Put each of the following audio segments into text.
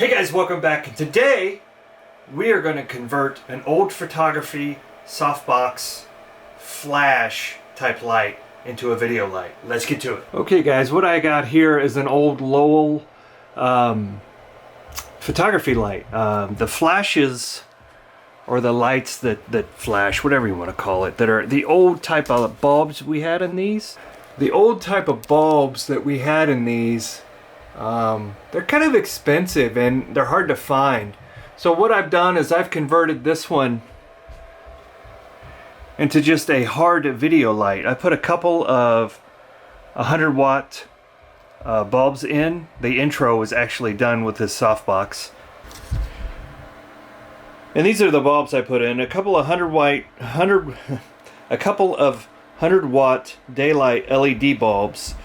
Hey guys, welcome back. And today we are going to convert an old photography softbox flash type light into a video light. Let's get to it. Okay guys, what I got here is an old Lowell photography light. The flashes, or the lights that flash, whatever you want to call it, that are the old type of bulbs we had in these. The old type of bulbs that we had in these, they're kind of expensive and they're hard to find. So what I've done is I've converted this one into just a hard video light. I put a couple of 100-watt bulbs in. The intro was actually done with this softbox. And these are the bulbs I put in. A couple of 100-watt daylight LED bulbs.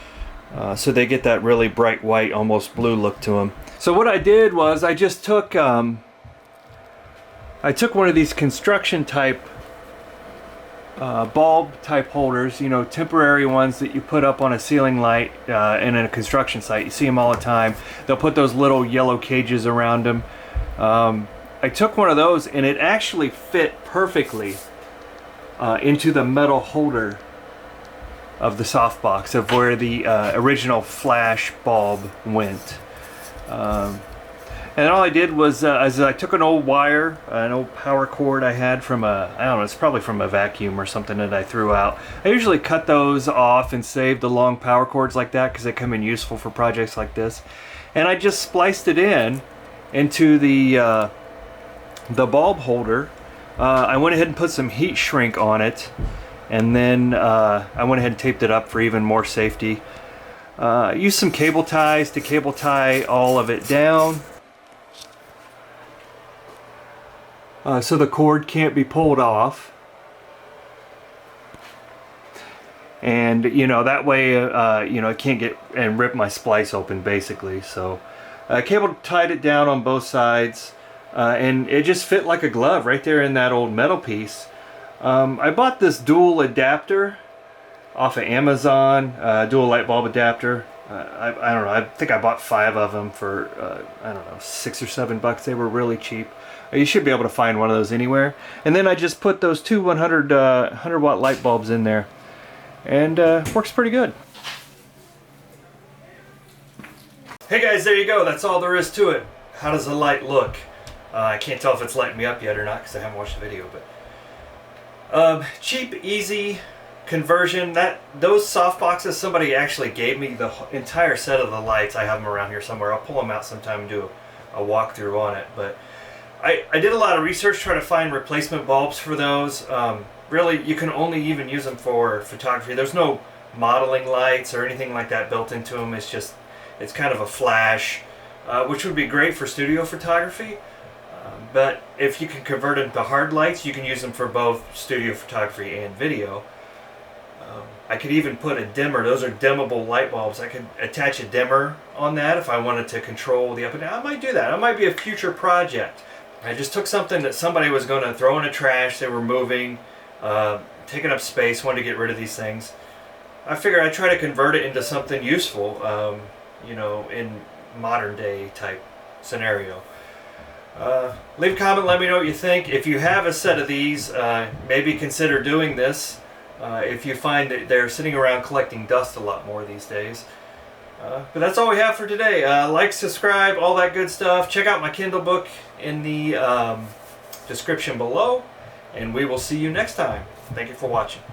So they get that really bright white, almost blue look to them. So what I did was I just took one of these construction type bulb type holders, you know, temporary ones that you put up on a ceiling light in a construction site. You see them all the time. They'll put those little yellow cages around them. I took one of those and it actually fit perfectly into the metal holder of the softbox, of where the original flash bulb went. And all I did was I took an old wire, an old power cord I had from I don't know, it's probably from a vacuum or something that I threw out. I usually cut those off and save the long power cords like that because they come in useful for projects like this. And I just spliced it into the bulb holder. I went ahead and put some heat shrink on it. And then I went ahead and taped it up for even more safety. Used some cable ties to cable tie all of it down. So the cord can't be pulled off. And, you know, that way, you know, it can't get and rip my splice open, basically. So cable tied it down on both sides. And it just fit like a glove right there in that old metal piece. I bought this dual adapter off of Amazon, dual light bulb adapter. I don't know, I think I bought 5 of them for, I don't know, $6 or $7. They were really cheap. You should be able to find one of those anywhere. And then I just put those two 100-watt light bulbs in there. And works pretty good. Hey guys, there you go. That's all there is to it. How does the light look? I can't tell if it's lighting me up yet or not because I haven't watched the video, but cheap, easy conversion. Those soft boxes, somebody actually gave me the entire set of the lights. I have them around here somewhere. I'll pull them out sometime and do a walkthrough on it. But I did a lot of research trying to find replacement bulbs for those. Really, you can only even use them for photography. There's no modeling lights or anything like that built into them. It's kind of a flash, which would be great for studio photography. But if you can convert it into hard lights, you can use them for both studio photography and video. I could even put a dimmer. Those are dimmable light bulbs. I could attach a dimmer on that if I wanted to control the up and down. I might do that. It might be a future project. I just took something that somebody was going to throw in the trash. They were moving, taking up space, wanted to get rid of these things. I figured I'd try to convert it into something useful, you know, in modern day type scenario. Leave a comment, let me know what you think. If you have a set of these, maybe consider doing this if you find that they're sitting around collecting dust a lot more these days. But that's all we have for today. Like, subscribe, all that good stuff. Check out my Kindle book in the description below, and we will see you next time. Thank you for watching.